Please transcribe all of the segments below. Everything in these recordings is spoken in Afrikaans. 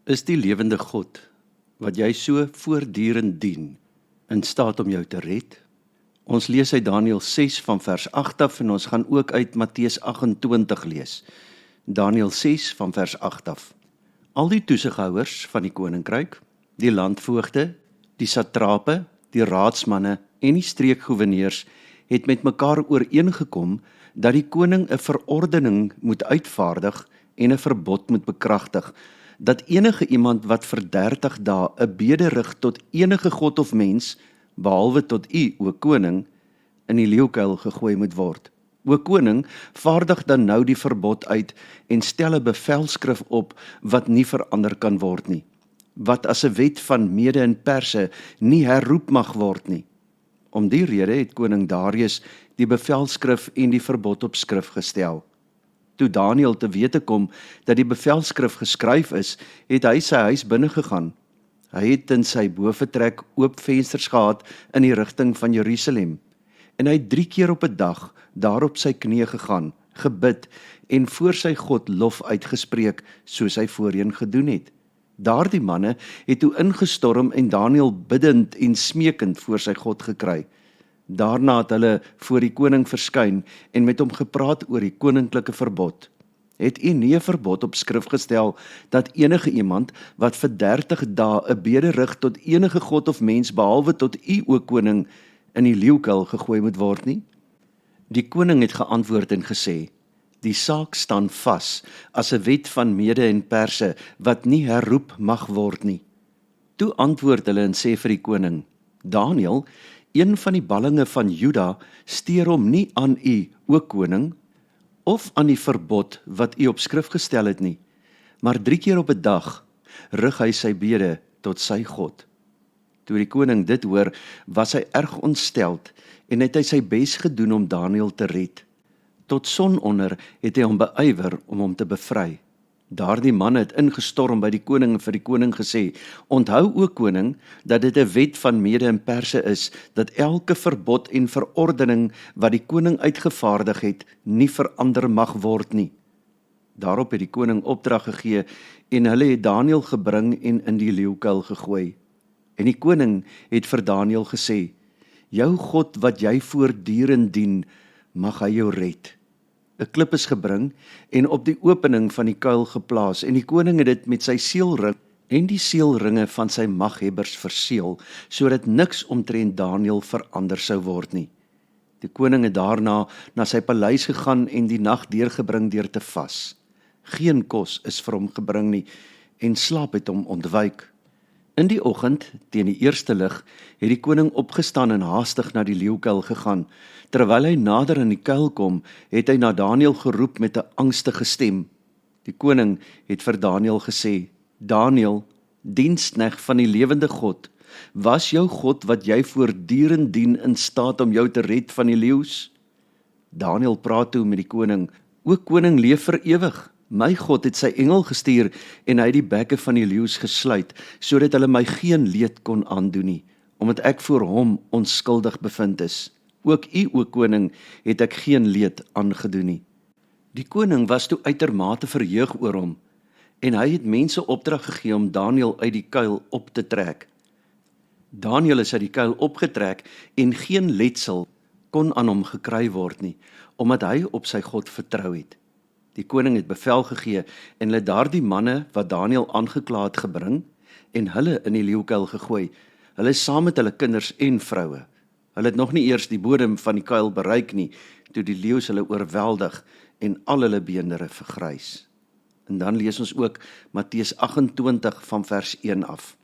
Is die lewende God, wat jy so voortdurend dien, in staat om jou te red? Ons lees uit Daniël 6 van vers 8 af en ons gaan ook uit Matteus 28 lees. Daniël 6 van vers 8 af. Al die toesighouers van die koninkryk, die landvoogde, die satrape, die raadsmanne en die streekgouverneurs het met mekaar ooreengekom dat die koning 'n verordening moet uitvaardig en 'n verbod moet bekragtig, dat enige iemand wat vir 30 dae 'n bede rig tot enige god of mens, behalwe tot u, o koning, in die leeukuil gegooi moet word. O koning, vaardig dan nou die verbod uit en stel 'n bevelskrif op wat nie verander kan word nie, wat as 'n wet van Mede en Perse nie herroep mag word nie. Om die rede het koning Darius die bevelskrif en die verbod op skrif gestel. Toe Daniël te wete kom dat die bevelskrif geskryf is, het hy sy huis binne gegaan. Hy het in sy boventrek oop vensters gehad in die rigting van Jerusalem, en hy het 3 keer op 'n dag daar op sy knieë gegaan, gebid en voor sy God lof uitgespreek, soos hy voorheen gedoen het. Daardie manne het toe ingestorm en Daniël biddend en smeekend voor sy God gekry. Daarna het hulle voor die koning verskyn en met hom gepraat oor die koninklike verbod. Het u nie 'n verbod op skrif gestel dat enige iemand wat vir 30 dae 'n bede rig tot enige god of mens behalwe tot u, o koning, in die leeukuil gegooi moet word nie? Die koning het geantwoord en gesê: die saak staan vas as 'n wet van Mede en Perse wat nie herroep mag word nie. Toe antwoord hulle en sê vir die koning: Daniël, een van die ballinge van Juda, steur hom nie aan u, o koning, of aan die verbod wat u op skrif gestel het nie, maar 3 keer op 'n dag rig hy sy bede tot sy God. Toe die koning dit hoor, was hy erg ontsteld en het hy sy bes gedoen om Daniël te red. Tot sononder het hy hom beywer om hom te bevry. Daardie manne het ingestorm by die koning en vir die koning gesê: onthou, o koning, dat dit 'n wet van Mede en Perse is, dat elke verbod en verordening wat die koning uitgevaardig het, nie verander mag word nie. Daarop het die koning opdrag gegee en hulle het Daniël gebring en in die leeukuil gegooi. En die koning het vir Daniël gesê: jou God wat jy voortdurend dien, mag hy jou red. 'n klip is gebring en op die opening van die kuil geplaas, en die koning het dit met sy seelring en die seelringe van sy maghebbers verseël, sodat niks omtrent Daniël verander sou word nie. Die koning het daarna na sy paleis gegaan en die nag deurgebring deur te vas. Geen kos is vir hom gebring nie, en slaap het hom ontwyk. In die oggend, teen die eerste lig, het die koning opgestaan en haastig na die leeukuil gegaan. Terwyl hy nader in die kuil kom, het hy na Daniël geroep met 'n angstige stem. Die koning het vir Daniël gesê: Daniël, diensknegt van die lewende God, was jou God wat jy voortdurend dien in staat om jou te red van die leeu's? Daniël praat toe met die koning: o koning, leef vir ewig. My God het sy engel gestuur en hy het die bekke van die leeu's gesluit, sodat hulle my geen leed kon aandoen nie, omdat ek voor hom onskuldig bevind is. Ook u, o koning, het ek geen leed aangedoen nie. Die koning was toe uitermate verheug oor hom, en hy het mense opdrag gegee om Daniël uit die kuil op te trek. Daniël is uit die kuil opgetrek en geen letsel kon aan hom gekry word nie, omdat hy op sy God vertrou het. Die koning het bevel gegee en hulle daardie manne wat Daniël aangekla het gebring en hulle in die leeukuil gegooi, hulle saam met hulle kinders en vroue. Hulle het nog nie eers die bodem van die kuil bereik nie, toe die leeu's hulle oorweldig en al hulle beendere vergrys. En dan lees ons ook Matteus 28 van vers 1 af.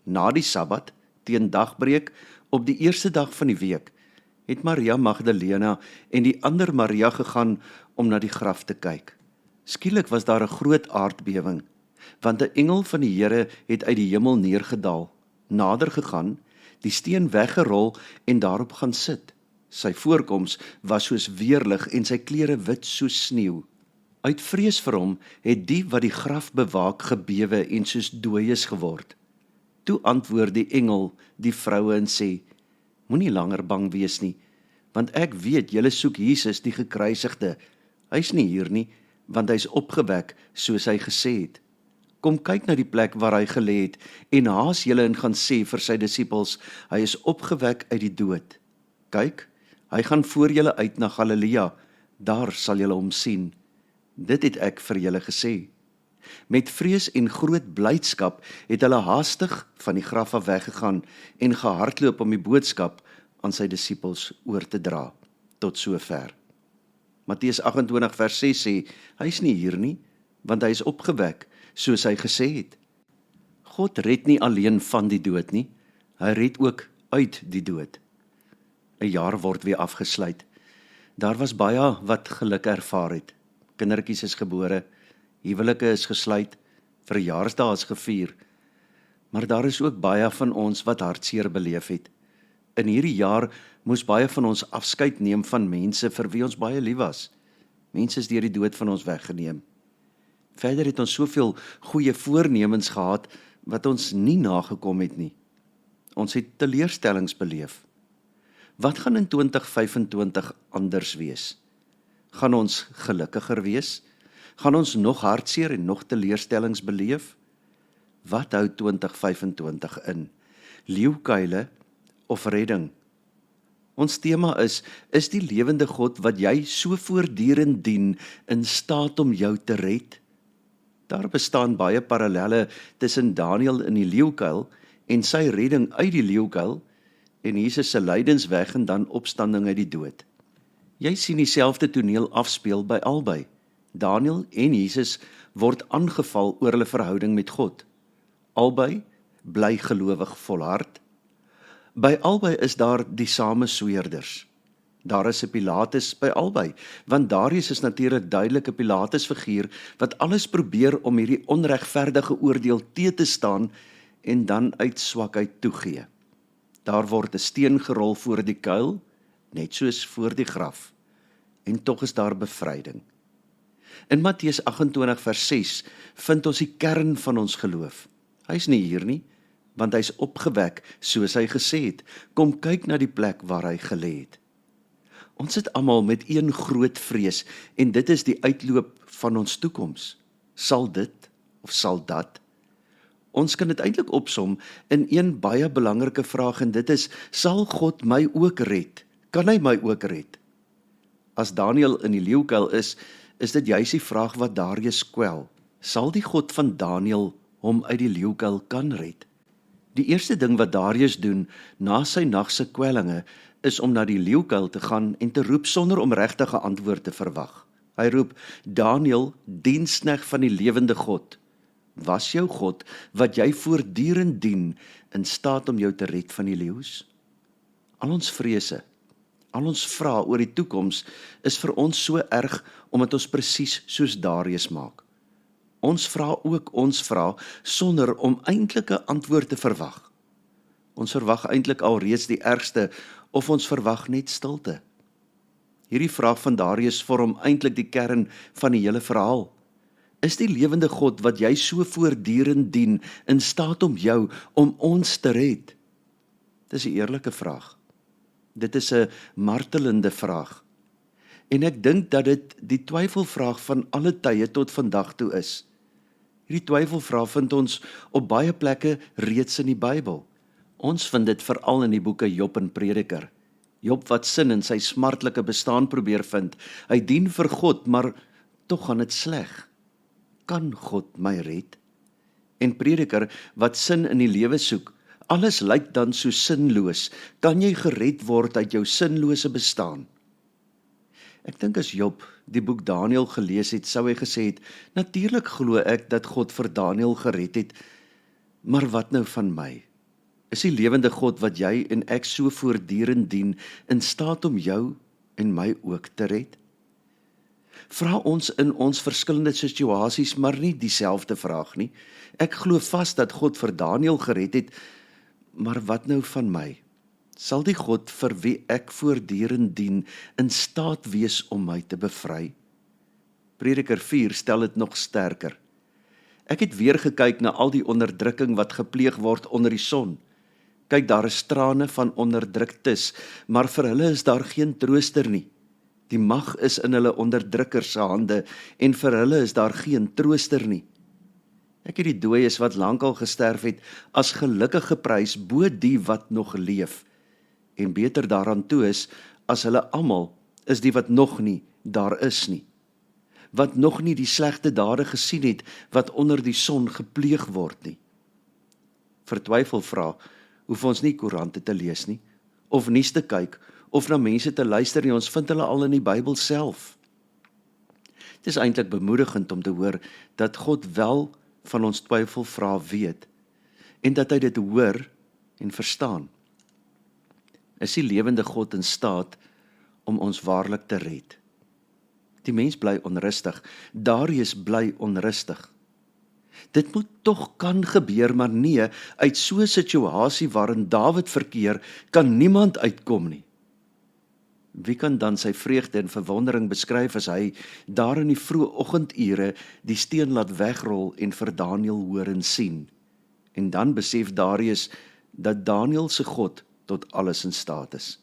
Na die Sabbat, teen dagbreek, op die eerste dag van die week, het Maria Magdalena en die ander Maria gegaan om na die graf te kyk. Skielik was daar 'n groot aardbewing, want 'n engel van die Here het uit die hemel neergedaal, nader gegaan, die steen weggerol en daarop gaan sit. Sy voorkoms was soos weerlig en sy klere wit soos sneeu. Uit vrees vir hom het die wat die graf bewaak gebewe en soos dooies geword. Toe antwoord die engel die vroue en sê: moenie langer bang wees nie, want ek weet julle soek Jesus die gekruisigde. Hy's nie hier nie, want hy's opgewek soos hy gesê het. Kom kyk na die plek waar hy gelê het en haas julle en gaan sê vir sy disippels, hy is opgewek uit die dood. Kyk, hy gaan voor julle uit na Galilea, daar sal julle hom sien. Dit het ek vir julle gesê. Met vrees en groot blydskap het hulle haastig van die graf af weggegaan en gehardloop om die boodskap aan sy disippels oor te dra. Tot sover. Matteus 28 vers 6 sê, hy is nie hier nie, want hy is opgewek, soos hy gesê het. God red nie alleen van die dood nie, hy red ook uit die dood. 'n jaar word weer afgesluit. Daar was baie wat geluk ervaar het. Kindertjies is gebore, huwelike is gesluit, verjaarsdae is gevier. Maar daar is ook baie van ons wat hartseer beleef het. In hierdie jaar moes baie van ons afskeid neem van mense vir wie ons baie lief was. Mense is deur die dood van ons weggeneem. Verder het ons soveel goeie voornemens gehad wat ons nie nagekom het nie. Ons het teleurstellings beleef. Wat gaan in 2025 anders wees? Gaan ons gelukkiger wees? Gaan ons nog hartseer en nog teleurstellings beleef? Wat hou 2025 in? Leeukuile of redding? Ons tema is die lewende God wat jy so voortdurend dien in staat om jou te red? Daar bestaan baie parallelle tussen Daniël in die leeukuil en sy redding uit die leeukuil en Jesus se lydensweg en dan opstanding uit die dood. Jy sien dieselfde toneel afspeel by albei. Daniël en Jesus word aangeval oor hulle verhouding met God. Albei bly gelowig volhard. By albei is daar die samesweerders. Daar is 'n Pilatus by albei, want Darius is natuurlik duidelike Pilatus figuur wat alles probeer om hierdie onregverdige oordeel te staan en dan uit swakheid toegee. Daar word 'n steen gerol voor die kuil, net soos voor die graf. En tog is daar bevryding. In Matteus 28 vers 6 vind ons die kern van ons geloof. Hy is nie hier nie, want hy is opgewek, soos hy gesê het. Kom kyk na die plek waar hy gelê het. Ons sit almal met een groot vrees, en dit is die uitloop van ons toekoms. Sal dit of sal dat? Ons kan dit eintlik opsom in een baie belangrike vraag, en dit is, sal God my ook red? Kan hy my ook red? As Daniël in die leeukuil is dit juis die vraag wat Darius kwel. Sal die God van Daniël hom uit die leeukuil kan red? Die eerste ding wat Darius doen na sy nagse kwellinge is om na die leeukuil te gaan en te roep sonder om regtige antwoord te verwag. Hy roep, Daniël, diensknegt van die lewende God, was jou God wat jy voortdurend dien in staat om jou te red van die leeu's? Al ons vrese, al ons vrae oor die toekoms is vir ons so erg omdat ons presies soos Darius maak. Ons vra ook ons vrae sonder om eintlik 'n antwoord te verwag. Ons verwag eintlik alreeds die ergste of ons verwag net stilte. Hierdie vraag van Darius vorm eintlik die kern van die hele verhaal. Is die lewende God wat jy so voortdurend dien in staat om jou, om ons te red? Dis 'n eerlike vraag. Dit is 'n martelende vraag. En ek dink dat dit die twyfelvraag van alle tye tot vandag toe is. Hierdie twyfelvraag vind ons op baie plekke reeds in die Bybel. Ons vind dit veral in die boeke Job en Prediker. Job wat sin in sy smartlike bestaan probeer vind. Hy dien vir God, maar tog gaan dit sleg. Kan God my red? En Prediker wat sin in die lewe soek. Alles lyk dan so sinloos. Kan jy gered word uit jou sinlose bestaan? Ek dink as Job die boek Daniël gelees het, sou hy gesê het, natuurlik glo ek dat God vir Daniël gered het, maar wat nou van my? Is die lewende God wat jy en ek so voortdurend dien, in staat om jou en my ook te red? Vra ons in ons verskillende situasies, maar nie dieselfde vraag nie. Ek glo vas dat God vir Daniël gered het, maar wat nou van my? Sal die God vir wie ek voortdurend dien in staat wees om my te bevry? Prediker 4 stel dit nog sterker. Ek het weer gekyk na al die onderdrukking wat gepleeg word onder die son. Kyk, daar is trane van onderdruktes, maar vir hulle is daar geen trooster nie. Die mag is in hulle onderdrukkers se hande, en vir hulle is daar geen trooster nie. Ek het die dooies wat lankal gesterf het, as gelukkig geprys bo die wat nog leef, en beter daaraan toe is, as hulle almal is die wat nog nie daar is nie, wat nog nie die slegte dade gesien het, wat onder die son gepleeg word nie. Vertwyfel vra, hoef ons nie koerante te lees nie, of nuus te kyk, of na mense te luister nie, ons vind hulle al in die Bybel self. Het is eintlik bemoedigend om te hoor, dat God wel van ons twyfelvrae weet, en dat hy dit hoor en verstaan. Is die lewende God in staat om ons waarlik te red? Die mens bly onrustig, Darius bly onrustig. Dit moet tog kan gebeur, maar nee, uit so 'n situasie waarin Dawid verkeer, kan niemand uitkom nie. Wie kan dan sy vreugde en verwondering beskryf as hy daar in die vroeë oggendure die steen laat wegrol en vir Daniël hoor en sien? En dan besef Darius dat Daniël se God tot alles in staat is.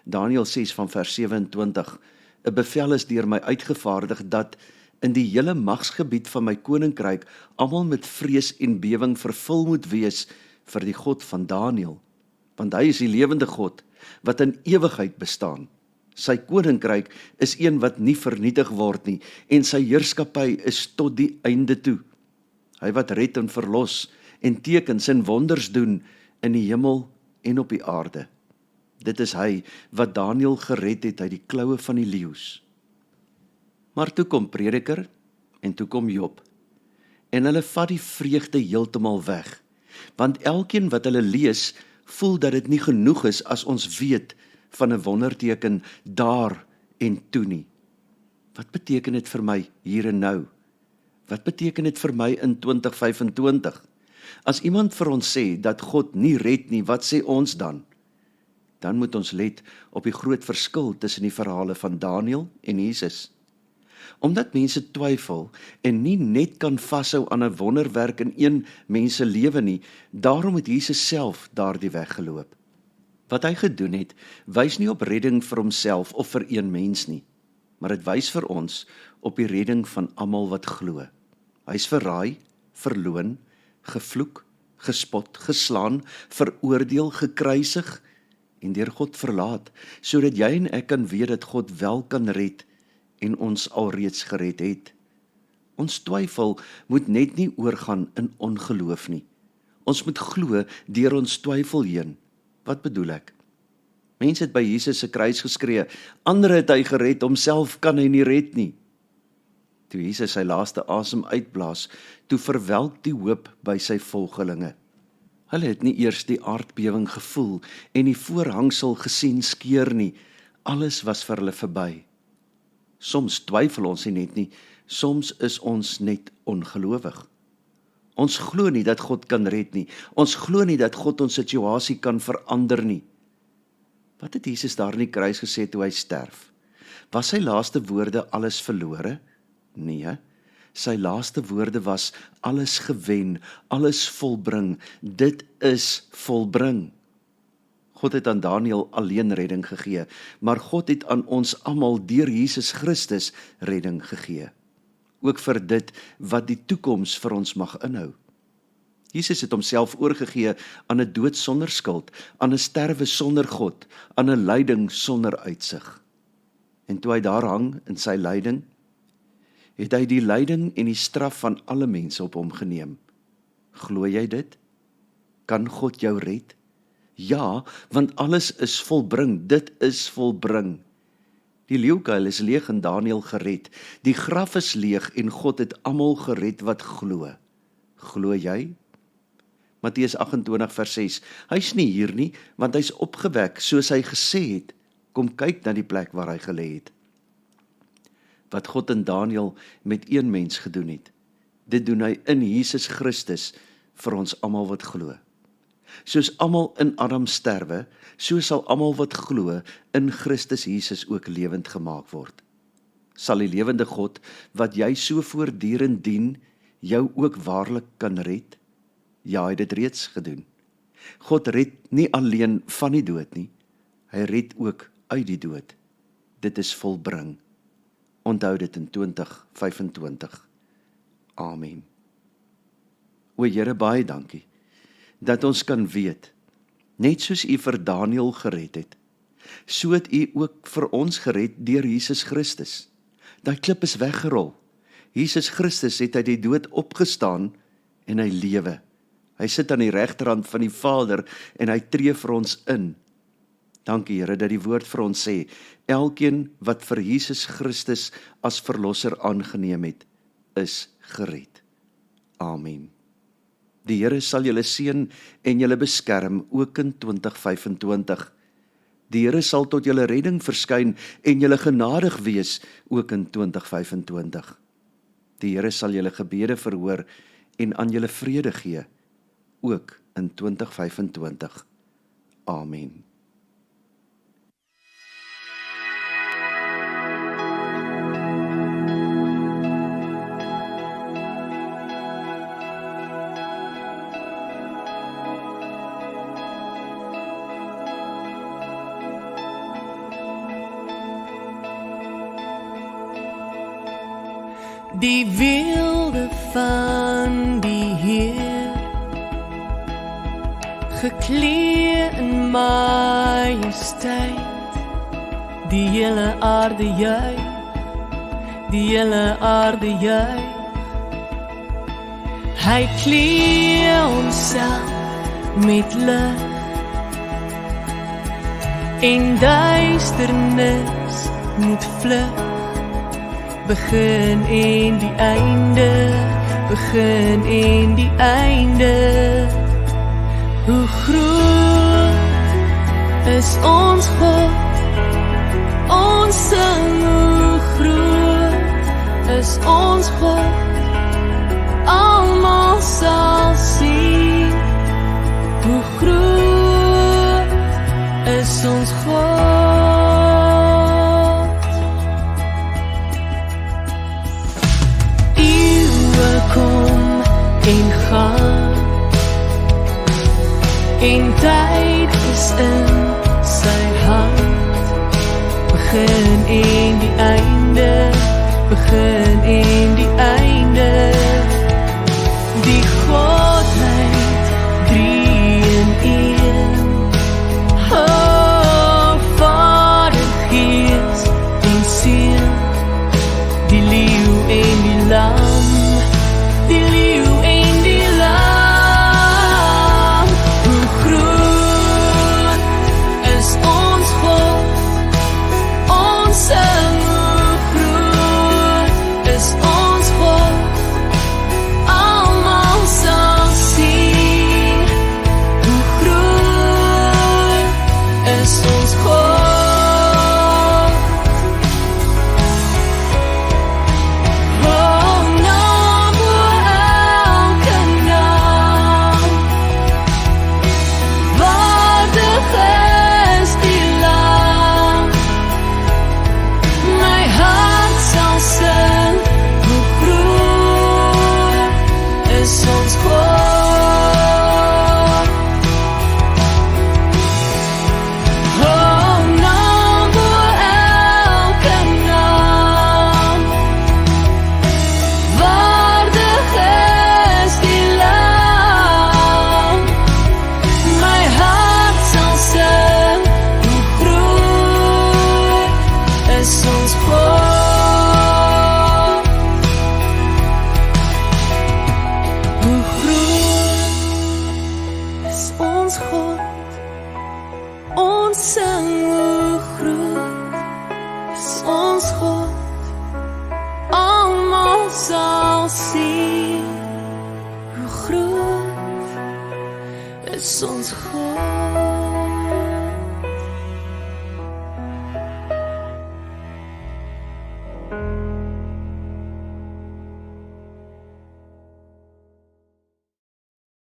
Daniël 6 van vers 27, 'n bevel is deur my uitgevaardig dat in die hele magsgebied van my koninkryk almal met vrees en bewing vervul moet wees vir die God van Daniël, want hy is die lewende God wat in ewigheid bestaan. Sy koninkryk is een wat nie vernietig word nie, en sy heerskappy is tot die einde toe. Hy wat red en verlos en tekens en wonders doen in die hemel en op die aarde. Dit is hy wat Daniël gered het uit die kloue van die leeu's. Maar toe kom Prediker en toe kom Job, en hulle vat die vreugde heeltemal weg, want elkeen wat hulle lees, voel dat dit nie genoeg is as ons weet van 'n wonderteken daar en toe nie. Wat beteken dit vir my hier en nou? Wat beteken dit vir my in 2025? As iemand vir ons sê dat God nie red nie, wat sê ons dan? Dan moet ons let op die groot verskil tussen die verhale van Daniël en Jesus. Omdat mense twyfel en nie net kan vashou aan 'n wonderwerk in een mens se lewe nie, daarom het Jesus self daardie weg geloop. Wat hy gedoen het, wys nie op redding vir homself of vir een mens nie, maar dit wys vir ons op die redding van almal wat glo. Hy is verraai, verloon, gevloek, gespot, geslaan, veroordeel, gekruisig en deur God verlaat, sodat jy en ek kan weet dat God wel kan red en ons alreeds gered het. Ons twyfel moet net nie oorgaan in ongeloof nie. Ons moet glo deur ons twyfel heen. Wat bedoel ek? Mense het by Jesus se kruis geskree, ander het hy gered, homself kan hy nie red nie. Toe Jesus sy laaste asem uitblaas, toe verwelk die hoop by sy volgelinge. Hulle het nie eers die aardbewing gevoel en die voorhangsel gesien skeur nie, alles was vir hulle verby. Soms twyfel ons nie net nie, soms is ons net ongelowig. Ons glo nie dat God kan red nie, ons glo nie dat God ons situasie kan verander nie. Wat het Jesus daar in die kruis gesê toe hy sterf? Was sy laaste woorde alles verlore? Nee, sy laaste woorde was alles gewen, alles volbring, dit is volbring. God het aan Daniël alleen redding gegee, maar God het aan ons almal deur Jesus Christus redding gegee. Ook vir dit wat die toekoms vir ons mag inhou. Jesus het homself oorgegee aan 'n dood sonder skuld, aan 'n sterwe sonder God, aan 'n lyding sonder uitsig. En toe hy daar hang in sy lyding, het hy die lyding en die straf van alle mense op hom geneem. Glo jy dit? Kan God jou red? Ja, want alles is volbring, dit is volbring. Die leeukuil is leeg en Daniël gered. Die graf is leeg en God het almal gered wat glo. Glo jy? Matteus 28 vers 6. Hy's nie hier nie, want hy's opgewek, soos hy gesê het. Kom kyk na die plek waar hy gelê het. Wat God en Daniël met een mens gedoen het, dit doen hy in Jesus Christus vir ons almal wat glo. Soos almal in Adam sterwe, so sal almal wat glo in Christus Jesus ook lewend gemaak word. Sal die lewende God, wat jy so voortdurend dien, jou ook waarlik kan red? Ja, hy het dit reeds gedoen. God red nie alleen van die dood nie, hy red ook uit die dood. Dit is volbring. Onthou dit in 2025. Amen. O Here, baie dankie, dat ons kan weet, net soos U vir Daniël gered het, so het U ook vir ons gered deur Jesus Christus. Daai klip is weggerol. Jesus Christus het uit die dood opgestaan en hy lewe. Hy sit aan die regterhand van die Vader en hy tree vir ons in. Dankie Here dat die woord vir ons sê, elkeen wat vir Jesus Christus as verlosser aangeneem het, is gered. Amen. Die Here sal julle seën en julle beskerm ook in 2025. Die Here sal tot julle redding verskyn en julle genadig wees ook in 2025. Die Here sal julle gebede verhoor en aan julle vrede gee ook in 2025. Amen. Die wilde van die Heer, geklee in majesteit, die hele aarde juig, die hele aarde juig. Hy klee homself met lig en duisternis moet vlug. Begin en die einde, begin en die einde. Hoe groot is ons God, ons sing, hoe groot is ons God, almal sal sien, hoe groot is ons God. Kom en gaan, en tyd is in sy hand. Begin en die einde, begin en die einde. Die Godheid, drie in een. O Vader, Gees en Seun, die leeu en die lam. Die leeu en die lam. Hoe groot is ons God, ons sing, hoe groot is ons God, almal sal sien, hoe groot is ons God. Sal sien, hoe groot is ons God.